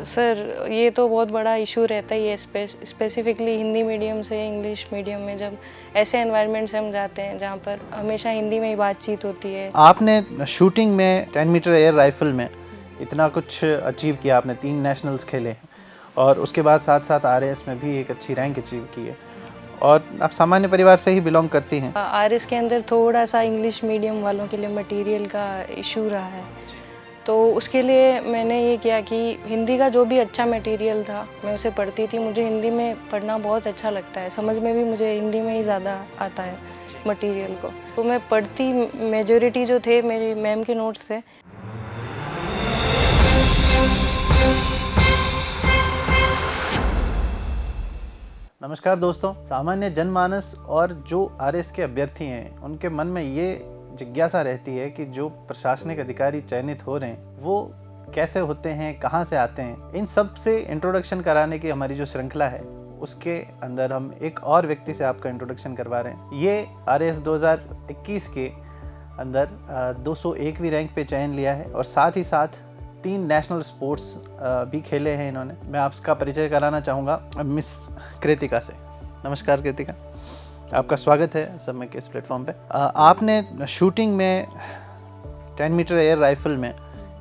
Sir ये तो बहुत बड़ा इशू रहता ही है स्पेसिफिकली हिंदी मीडियम से इंग्लिश मीडियम में जब ऐसे एनवायरनमेंट से हम जाते हैं जहाँ पर हमेशा हिंदी में ही बातचीत होती है। आपने शूटिंग में 10 मीटर एयर राइफल में इतना कुछ अचीव किया, आपने 3 नेशनल्स खेले और उसके बाद साथ साथ आरएएस में भी एक अच्छी रैंक अचीव की है और आप सामान्य परिवार से ही बिलोंग करती हैं। आरएस के अंदर थोड़ा सा इंग्लिश मीडियम वालों के लिए मटेरियल का इशू रहा है, तो उसके लिए मैंने ये किया कि हिंदी का जो भी अच्छा मटेरियल था मैं उसे पढ़ती थी। मुझे हिंदी में पढ़ना बहुत अच्छा लगता है, समझ में भी मुझे हिंदी में ही ज़्यादा आता है मटेरियल को, तो मैं पढ़ती। मेजॉरिटी जो थे मेरी मैम के नोट्स थे। नमस्कार दोस्तों, सामान्य जनमानस और जो आरएएस के अभ्यर्थी हैं उनके मन में ये जिज्ञासा रहती है कि जो प्रशासनिक अधिकारी चयनित हो रहे हैं वो कैसे होते हैं, कहाँ से आते हैं। इन सब से इंट्रोडक्शन कराने की हमारी जो श्रृंखला है उसके अंदर हम एक और व्यक्ति से आपका इंट्रोडक्शन करवा रहे हैं। ये आरएएस 2021 के अंदर 201वीं रैंक पे चयन लिया है और साथ ही साथ 3 नेशनल स्पोर्ट्स भी खेले हैं इन्होंने। मैं आपका परिचय कराना चाहूँगा मिस कृतिका से। नमस्कार कृतिका, आपका स्वागत है समय के इस प्लेटफॉर्म पे। आपने शूटिंग में 10 मीटर एयर राइफल में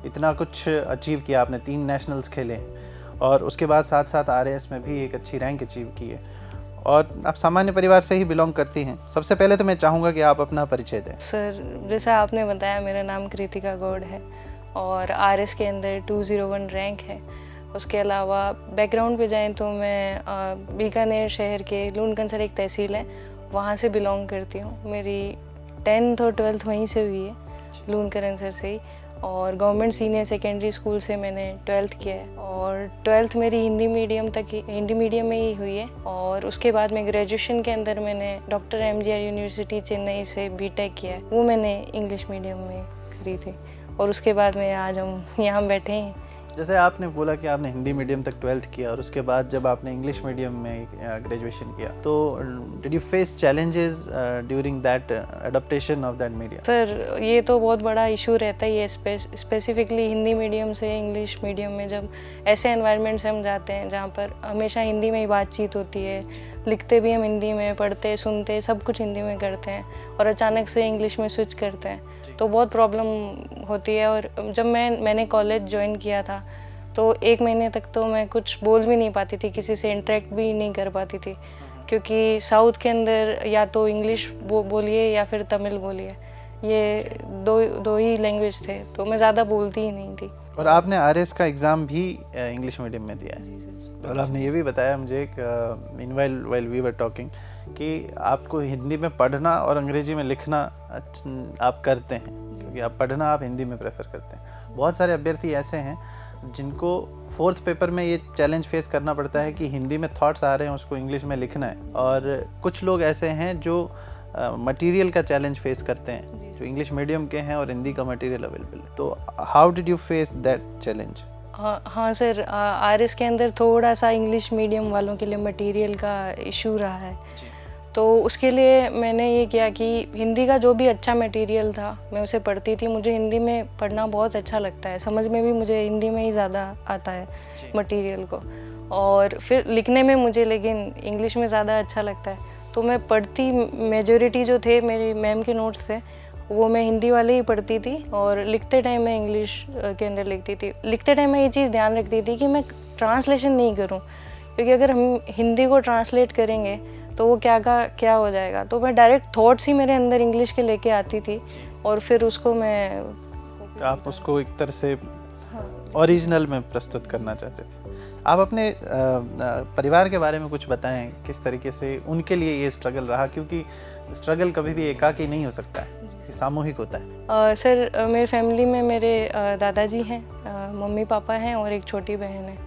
इतना कुछ अचीव किया, आपने 3 नेशनल्स खेले और उसके बाद साथ साथ आरएएस में भी एक अच्छी रैंक अचीव की है और आप सामान्य परिवार से ही बिलोंग करती हैं। सबसे पहले तो मैं चाहूँगा कि आप अपना परिचय दें। सर जैसा आपने बताया, मेरा नाम कृतिका गौड़ है और आरएस के अंदर 201 रैंक है। उसके अलावा बैकग्राउंड पे जाएं तो मैं बीकानेर शहर के लूनकनसर एक तहसील है, वहाँ से बिलोंग करती हूँ। मेरी 10th और 12th वहीं से हुई है, लूनकनसर से ही, और गवर्नमेंट सीनियर सेकेंडरी स्कूल से मैंने 12th किया है और 12th मेरी हिंदी मीडियम में ही हुई है। और उसके बाद में ग्रेजुएशन के अंदर मैंने डॉक्टर एमजीआर यूनिवर्सिटी चेन्नई से बीटेक किया है, वो मैंने इंग्लिश मीडियम में करी थी और उसके बाद में आज हम यहाँ बैठे हैं। जैसे आपने बोला कि आपने हिंदी मीडियम तक 12th किया और उसके बाद जब आपने इंग्लिश मीडियम में ग्रेजुएशन किया, तो did you face challenges during that adaptation of that medium? Sir ये तो बहुत बड़ा इशू रहता ही है स्पेसिफिकली हिंदी मीडियम से इंग्लिश मीडियम में जब ऐसे एनवायरनमेंट से हम जाते हैं जहाँ पर हमेशा हिंदी में ही बातचीत होती है, लिखते भी हम हिंदी में, पढ़ते सुनते सब कुछ हिंदी में करते हैं और अचानक से इंग्लिश में स्विच करते हैं तो बहुत प्रॉब्लम होती है। और जब मैंने कॉलेज ज्वाइन किया था तो 1 महीने तक तो मैं कुछ बोल भी नहीं पाती थी, किसी से इंटरेक्ट भी नहीं कर पाती थी, क्योंकि साउथ के अंदर या तो इंग्लिश बोलिए या फिर तमिल बोलिए, ये दो ही लैंग्वेज थे, तो मैं ज़्यादा बोलती ही नहीं थी। और आपने आरएएस का एग्ज़ाम भी इंग्लिश मीडियम में दिया है और आपने ये भी बताया मुझे व्हाइल वी वर टॉकिंग कि आपको हिंदी में पढ़ना और अंग्रेजी में लिखना आप करते हैं, क्योंकि आप पढ़ना आप हिंदी में प्रेफर करते हैं। बहुत सारे अभ्यर्थी ऐसे हैं जिनको 4th पेपर में ये चैलेंज फेस करना पड़ता है कि हिंदी में थॉट्स आ रहे हैं, उसको इंग्लिश में लिखना है, और कुछ लोग ऐसे हैं जो मटेरियल का चैलेंज फेस करते हैं, जो इंग्लिश मीडियम के हैं और हिंदी का मटेरियल अवेलेबल है। तो how did you face that challenge? हाँ सर, आरएस के अंदर थोड़ा सा इंग्लिश मीडियम वालों के लिए मटेरियल का इशू रहा है, तो उसके लिए मैंने ये किया कि हिंदी का जो भी अच्छा मटेरियल था मैं उसे पढ़ती थी। मुझे हिंदी में पढ़ना बहुत अच्छा लगता है, समझ में भी मुझे हिंदी में ही ज़्यादा आता है मटेरियल को, और फिर लिखने में मुझे लेकिन इंग्लिश में ज़्यादा अच्छा लगता है, तो मैं पढ़ती। मेजॉरिटी जो थे मेरी मैम के नोट्स थे वो मैं हिंदी वाले ही पढ़ती थी और लिखते टाइम मैं इंग्लिश के अंदर लिखती थी। लिखते टाइम मैं ये चीज़ ध्यान रखती थी कि मैं ट्रांसलेशन नहीं करूं, क्योंकि अगर हम हिंदी को ट्रांसलेट करेंगे तो वो क्या का क्या हो जाएगा। तो मैं डायरेक्ट थॉट्स ही मेरे अंदर इंग्लिश के लेके आती थी और फिर उसको आप उसको एक तरह से ओरिजिनल में प्रस्तुत करना चाहते थे। आप अपने परिवार के बारे में कुछ बताएं, किस तरीके से उनके लिए ये स्ट्रगल रहा, क्योंकि स्ट्रगल कभी भी एकाकी नहीं हो सकता है, सामूहिक होता है। सर मेरे फैमिली में मेरे दादाजी हैं, मम्मी पापा हैं और एक छोटी बहन है,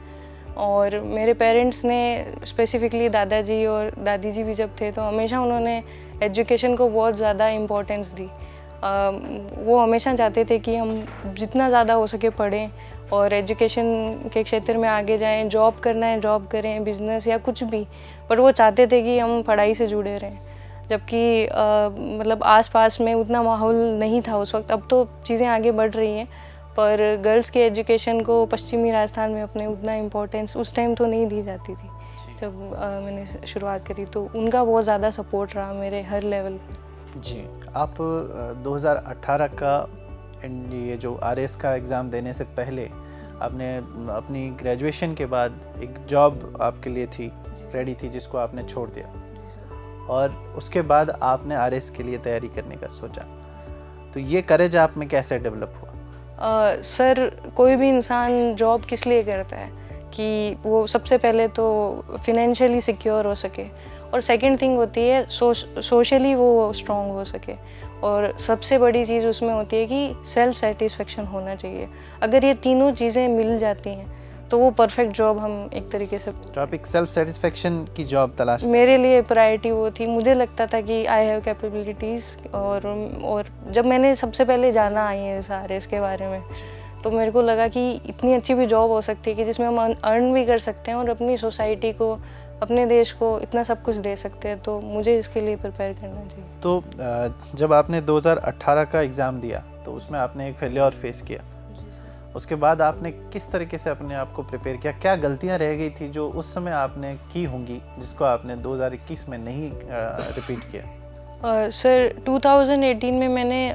और मेरे पेरेंट्स ने स्पेसिफिकली दादाजी और दादी जी भी जब थे तो हमेशा उन्होंने एजुकेशन को बहुत ज़्यादा इम्पोर्टेंस दी। वो हमेशा चाहते थे कि हम जितना ज़्यादा हो सके पढ़ें और एजुकेशन के क्षेत्र में आगे जाएं, जॉब करना है जॉब करें, बिज़नेस या कुछ भी, पर वो चाहते थे कि हम पढ़ाई से जुड़े रहें। जबकि मतलब आसपास में उतना माहौल नहीं था उस वक्त, अब तो चीज़ें आगे बढ़ रही हैं, पर गर्ल्स की एजुकेशन को पश्चिमी राजस्थान में अपने उतना इम्पोर्टेंस उस टाइम तो नहीं दी जाती थी जब मैंने शुरुआत करी। तो उनका बहुत ज़्यादा सपोर्ट रहा मेरे हर लेवल पे। जी, आप 2018 का ये जो आरएस का एग्ज़ाम देने से पहले आपने अपनी ग्रेजुएशन के बाद एक जॉब आपके लिए थी, रेडी थी, जिसको आपने छोड़ दिया और उसके बाद आपने आरएस के लिए तैयारी करने का सोचा। तो ये करेज आप में कैसे डेवलप हुआ? सर, कोई भी इंसान जॉब किस लिए करता है कि वो सबसे पहले तो फिनेंशियली सिक्योर हो सके और सेकंड थिंग होती है सोशली वो स्ट्रांग हो सके और सबसे बड़ी चीज़ उसमें होती है कि सेल्फ सेटिस्फेक्शन होना चाहिए। अगर ये तीनों चीज़ें मिल जाती हैं तो वो परफेक्ट जॉब हम एक तरीके से। तो आप एक सेल्फ सेटिस्फेक्शन की जॉब तलाश? मेरे लिए प्रायोरिटी वो थी। मुझे लगता था कि आई हैव कैपेबिलिटीज़ और जब मैंने सबसे पहले जाना IAS RS के बारे में तो मेरे को लगा कि इतनी अच्छी भी जॉब हो सकती है कि जिसमें हम अर्न भी कर सकते हैं और अपनी सोसाइटी को, अपने देश को इतना सब कुछ दे सकते हैं। तो मुझे इसके लिए प्रिपेयर करना चाहिए। तो जब आपने 2018 का एग्ज़ाम दिया तो उसमें आपने एक फेलियर फेस किया, उसके बाद आपने किस तरीके से अपने आप को प्रिपेयर किया? क्या गलतियां रह गई थी जो उस समय आपने की होंगी जिसको आपने 2021 में नहीं रिपीट किया? सर, 2018 में मैंने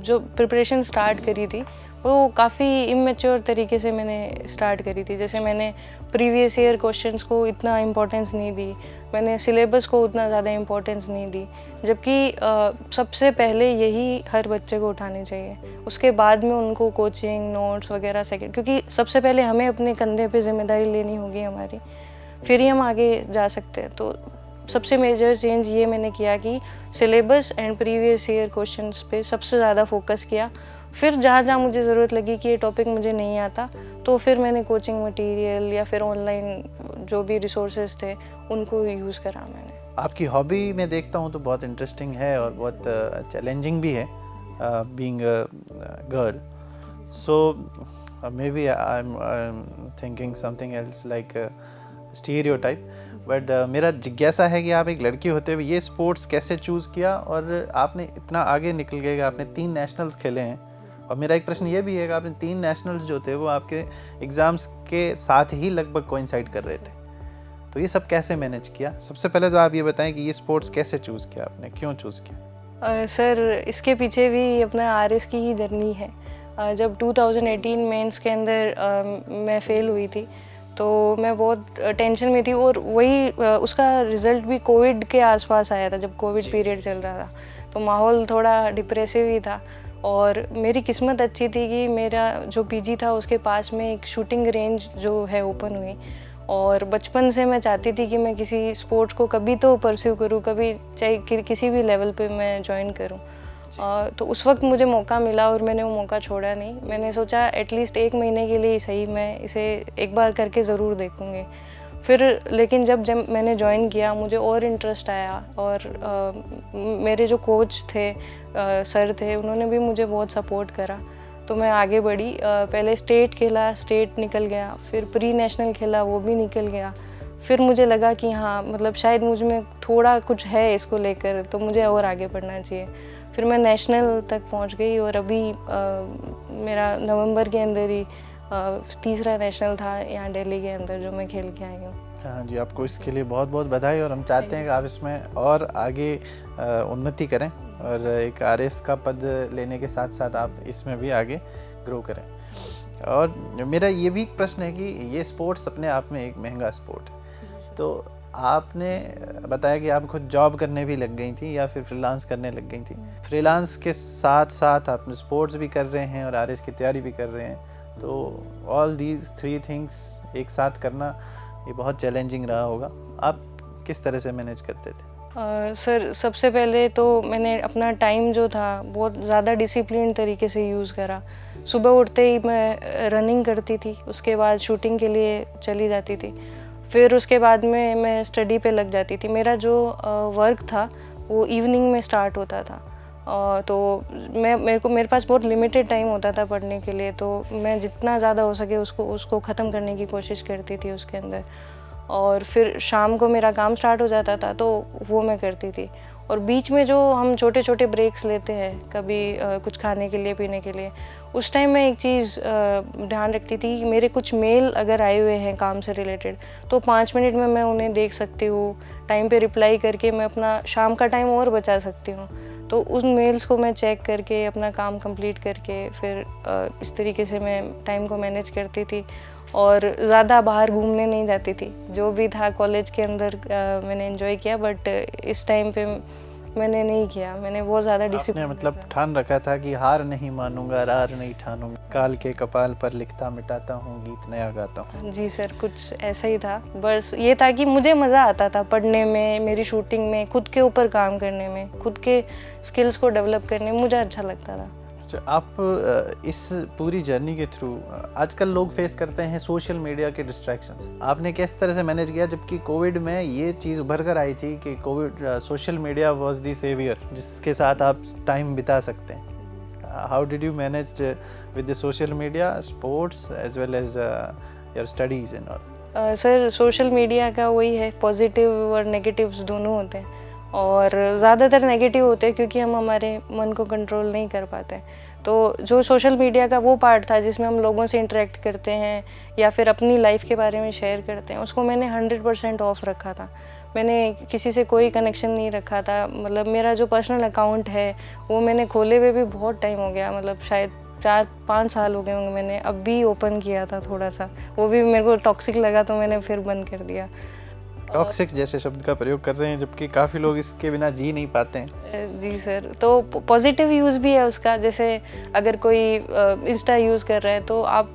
जो प्रिपरेशन स्टार्ट करी थी वो काफ़ी इमेच्योर तरीके से मैंने स्टार्ट करी थी। जैसे मैंने प्रीवियस ईयर क्वेश्चंस को इतना इम्पोर्टेंस नहीं दी, मैंने सिलेबस को उतना ज़्यादा इम्पोर्टेंस नहीं दी, जबकि सबसे पहले यही हर बच्चे को उठानी चाहिए। उसके बाद में उनको कोचिंग, नोट्स वगैरह सेकेंड, क्योंकि सबसे पहले हमें अपने कंधे पे जिम्मेदारी लेनी होगी हमारी, फिर ही हम आगे जा सकते हैं। तो सबसे मेजर चेंज ये मैंने किया कि syllabus and previous year questions पे सबसे ज़्यादा फोकस किया। फिर जहाँ जहाँ मुझे ज़रूरत लगी कि ये टॉपिक मुझे नहीं आता तो फिर मैंने कोचिंग मटेरियल या फिर ऑनलाइन जो भी रिसोर्सेज थे उनको यूज़ करा मैंने। आपकी हॉबी मैं देखता हूँ तो बहुत इंटरेस्टिंग है और बहुत चैलेंजिंग भी है, being a girl. So maybe I am thinking something else like stereotype, but मेरा जिज्ञासा है कि आप एक लड़की होते हुए ये स्पोर्ट्स कैसे चूज़ किया और आपने इतना आगे निकल गए कि आपने 3 नेशनल्स खेले हैं। और मेरा एक प्रश्न ये भी है कि आपने 3 नेशनल्स जो थे वो आपके एग्ज़ाम्स के साथ ही लगभग कोइंसाइड कर रहे थे, तो ये सब कैसे मैनेज किया? सबसे पहले तो आप ये बताएं कि ये स्पोर्ट्स कैसे चूज़ किया आपने, क्यों चूज़ किया? सर, इसके पीछे भी अपना RS की ही जर्नी है। जब 2018 मेंस के अंदर मैं फेल हुई थी तो मैं बहुत टेंशन में थी और वही उसका रिज़ल्ट भी कोविड के आसपास आया था, जब कोविड पीरियड चल रहा था तो माहौल थोड़ा डिप्रेसिव ही था। और मेरी किस्मत अच्छी थी कि मेरा जो PG था उसके पास में एक शूटिंग रेंज जो है ओपन हुई और बचपन से मैं चाहती थी कि मैं किसी स्पोर्ट्स को कभी तो परस्यू करूँ, कभी चाहे किसी भी लेवल पे मैं ज्वाइन करूँ। तो उस वक्त मुझे मौका मिला और मैंने वो मौका छोड़ा नहीं। मैंने सोचा एटलीस्ट 1 महीने के लिए ही सही मैं इसे एक बार करके ज़रूर देखूँगी। फिर लेकिन जब मैंने ज्वाइन किया मुझे और इंटरेस्ट आया और मेरे जो कोच थे, सर थे, उन्होंने भी मुझे बहुत सपोर्ट करा तो मैं आगे बढ़ी। पहले स्टेट खेला, स्टेट निकल गया, फिर प्री नेशनल खेला, वो भी निकल गया। फिर मुझे लगा कि हाँ, मतलब शायद मुझ में थोड़ा कुछ है इसको लेकर, तो मुझे और आगे बढ़ना चाहिए। फिर मैं नेशनल तक पहुंच गई और अभी मेरा नवंबर के अंदर ही 3रा नेशनल था यहाँ दिल्ली के अंदर जो मैं खेल के आई हूँ। हाँ जी, आपको इसके लिए बहुत बहुत बधाई और हम चाहते हैं कि आप इसमें और आगे उन्नति करें और एक RS का पद लेने के साथ साथ आप इसमें भी आगे ग्रो करें। और मेरा ये भी एक प्रश्न है कि ये स्पोर्ट्स अपने आप में एक महंगा स्पोर्ट है, तो आपने बताया कि आप खुद जॉब करने भी लग गई थी या फिर फ्रीलांस करने लग गई थी। फ्रीलांस के साथ साथ आप स्पोर्ट्स भी कर रहे हैं और RS की तैयारी भी कर रहे हैं, तो ऑल दीज 3 थिंग्स एक साथ करना ये बहुत चैलेंजिंग रहा होगा। आप किस तरह से मैनेज करते थे? सर, सबसे पहले तो मैंने अपना टाइम जो था बहुत ज़्यादा डिसिप्लिन तरीके से यूज़ करा। सुबह उठते ही मैं रनिंग करती थी, उसके बाद शूटिंग के लिए चली जाती थी, फिर उसके बाद में मैं स्टडी पे लग जाती थी। मेरा जो वर्क था वो इवनिंग में स्टार्ट होता था, तो मेरे पास बहुत लिमिटेड टाइम होता था पढ़ने के लिए, तो मैं जितना ज़्यादा हो सके उसको ख़त्म करने की कोशिश करती थी उसके अंदर। और फिर शाम को मेरा काम स्टार्ट हो जाता था तो वो मैं करती थी। और बीच में जो हम छोटे छोटे ब्रेक्स लेते हैं कभी कुछ खाने के लिए पीने के लिए, उस टाइम मैं एक चीज़ ध्यान रखती थी कि मेरे कुछ मेल अगर आए हुए हैं काम से रिलेटेड तो 5 मिनट में मैं उन्हें देख सकती हूँ, टाइम पे रिप्लाई करके मैं अपना शाम का टाइम और बचा सकती हूँ। तो उन मेल्स को मैं चेक करके अपना काम कंप्लीट करके फिर इस तरीके से मैं टाइम को मैनेज करती थी और ज़्यादा बाहर घूमने नहीं जाती थी। जो भी था कॉलेज के अंदर मैंने एंजॉय किया, बट इस टाइम पे मैंने नहीं किया। मैंने बहुत ज़्यादा डिसिप्लिन मतलब ठान रखा था कि हार नहीं मानूंगा, रार नहीं ठानूंगा, काल के कपाल पर लिखता मिटाता हूँ, गीत नया गाता हूँ। जी सर, कुछ ऐसा ही था। बस ये था कि मुझे मज़ा आता था पढ़ने में, मेरी शूटिंग में, खुद के ऊपर काम करने में, खुद के स्किल्स को डेवलप करने में मुझे अच्छा लगता था। आप इस पूरी जर्नी के थ्रू आजकल लोग फेस करते हैं सोशल मीडिया के डिस्ट्रैक्शंस, आपने किस तरह से मैनेज किया? जबकि कोविड में ये चीज़ उभर कर आई थी कि covid social media was the saviour जिसके साथ आप टाइम बिता सकते हैं। How did you manage with the social media, sports as well as your studies and all? Sir, social media का वही है, पॉजिटिव और नेगेटिव्स दोनों होते हैं और ज़्यादातर नेगेटिव होते हैं क्योंकि हम हमारे मन को कंट्रोल नहीं कर पाते। तो जो सोशल मीडिया का वो पार्ट था जिसमें हम लोगों से इंटरेक्ट करते हैं या फिर अपनी लाइफ के बारे में शेयर करते हैं, उसको मैंने 100% ऑफ रखा था। मैंने किसी से कोई कनेक्शन नहीं रखा था। मतलब मेरा जो पर्सनल अकाउंट है वो मैंने खोले हुए भी बहुत टाइम हो गया, मतलब शायद 4-5 साल हो गए होंगे। मैंने अब भी ओपन किया था थोड़ा सा, वो भी मेरे को टॉक्सिक लगा तो मैंने फिर बंद कर दिया। टॉक्सिक जैसे शब्द का प्रयोग कर रहे हैं जबकि काफ़ी लोग इसके बिना जी नहीं पाते हैं। जी सर, तो पॉजिटिव यूज़ भी है उसका। जैसे अगर कोई इंस्टा यूज़ कर रहा है तो आप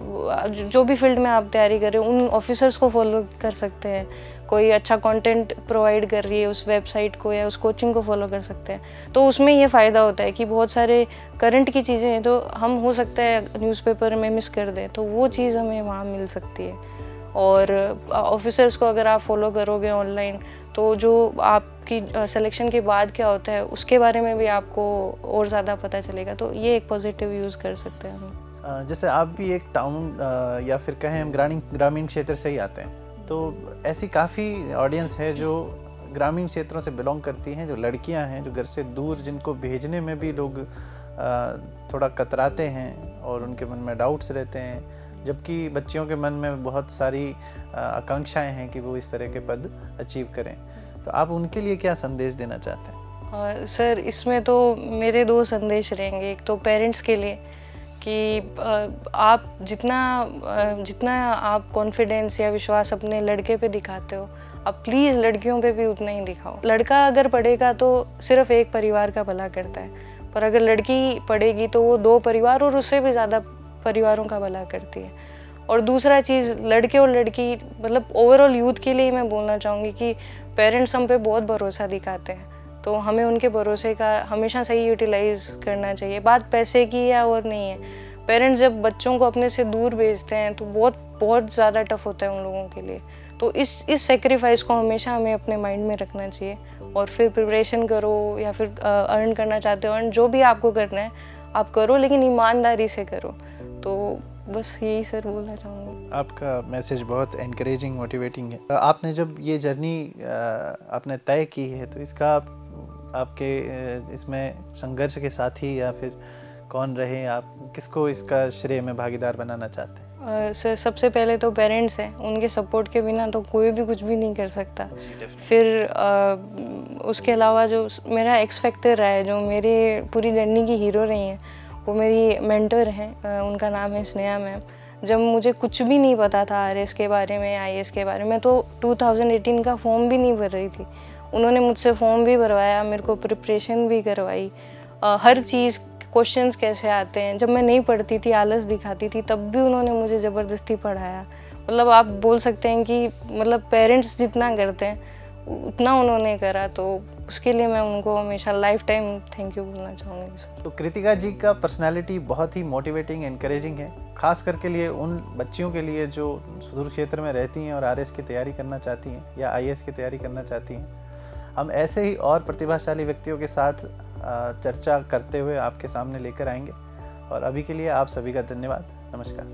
जो भी फील्ड में आप तैयारी कर रहे हो उन ऑफिसर्स को फॉलो कर सकते हैं। कोई अच्छा कंटेंट प्रोवाइड कर रही है उस वेबसाइट को या उस कोचिंग को फॉलो कर सकते हैं। तो उसमें ये फ़ायदा होता है कि बहुत सारे करंट की चीज़ें हैं तो हम हो सकता है न्यूज़पेपर में मिस कर दें, तो वो चीज़ हमें वहाँ मिल सकती है। और ऑफिसर्स को अगर आप फॉलो करोगे ऑनलाइन तो जो आपकी सिलेक्शन के बाद क्या होता है उसके बारे में भी आपको और ज़्यादा पता चलेगा। तो ये एक पॉजिटिव यूज़ कर सकते हैं हम। जैसे आप भी एक टाउन या फिर कहें हम ग्रामीण क्षेत्र से ही आते हैं, तो ऐसी काफ़ी ऑडियंस है जो ग्रामीण क्षेत्रों से बिलोंग करती हैं, जो लड़कियां हैं जो घर से दूर, जिनको भेजने में भी लोग थोड़ा कतराते हैं और उनके मन में डाउट्स रहते हैं, जबकि बच्चियों के मन में बहुत सारी आकांक्षाएं हैं कि वो इस तरह के पद अचीव करें। तो आप उनके लिए क्या संदेश देना चाहते हैं? सर, इसमें तो मेरे 2 संदेश रहेंगे। एक तो पेरेंट्स के लिए कि आप जितना आप कॉन्फिडेंस या विश्वास अपने लड़के पे दिखाते हो, आप प्लीज़ लड़कियों पे भी उतना ही दिखाओ। लड़का अगर पढ़ेगा तो सिर्फ एक परिवार का भला करता है, पर अगर लड़की पढ़ेगी तो वो 2 परिवार और उससे भी ज़्यादा परिवारों का भला करती है। और दूसरा चीज़, लड़के और लड़की मतलब ओवरऑल यूथ के लिए मैं बोलना चाहूँगी कि पेरेंट्स हम पे बहुत भरोसा दिखाते हैं, तो हमें उनके भरोसे का हमेशा सही यूटिलाइज करना चाहिए। बात पैसे की है और नहीं है। पेरेंट्स जब बच्चों को अपने से दूर भेजते हैं तो बहुत ज़्यादा टफ होता है उन लोगों के लिए। तो इस सेक्रीफाइस को हमेशा हमें अपने माइंड में रखना चाहिए और फिर प्रिपरेशन करो या फिर अर्न करना चाहते हो, अर्न जो भी आपको करना है आप करो, लेकिन ईमानदारी से करो। तो बस यही सर बोलना चाहूँगी। आपका मैसेज बहुत एनकरेजिंग, मोटिवेटिंग है। आपने जब ये जर्नी आपने तय की है तो इसका आपके इसमें संघर्ष के साथी या फिर कौन रहे, आप किसको इसका श्रेय में भागीदार बनाना चाहते हैं? सर, सबसे पहले तो पेरेंट्स हैं, उनके सपोर्ट के बिना तो कोई भी कुछ भी नहीं कर सकता। फिर उसके अलावा जो मेरा एक्स फैक्टर रहा है, जो मेरे पूरी जर्नी की हीरो रही हैं, वो मेरी मेंटर हैं। उनका नाम है स्नेहा मैम। जब मुझे कुछ भी नहीं पता था आरएस के बारे में, आईएएस के बारे में, तो 2018 का फॉर्म भी नहीं भर रही थी। उन्होंने मुझसे फॉर्म भी भरवाया, मेरे को प्रिपरेशन भी करवाई, हर चीज़, क्वेश्चंस कैसे आते हैं। जब मैं नहीं पढ़ती थी, आलस दिखाती थी, तब भी उन्होंने मुझे ज़बरदस्ती पढ़ाया। मतलब आप बोल सकते हैं कि मतलब पेरेंट्स जितना करते हैं उतना उन्होंने करा, तो उसके लिए मैं उनको हमेशा लाइफ टाइम थैंक यू बोलना चाहूँगी। तो कृतिका जी का पर्सनालिटी बहुत ही मोटिवेटिंग, एनकरेजिंग है, खास करके लिए उन बच्चियों के लिए जो सुदूर क्षेत्र में रहती हैं और आरएस की तैयारी करना चाहती हैं या आईएएस की तैयारी करना चाहती हैं। हम ऐसे ही और प्रतिभाशाली व्यक्तियों के साथ चर्चा करते हुए आपके सामने लेकर आएंगे, और अभी के लिए आप सभी का धन्यवाद। नमस्कार।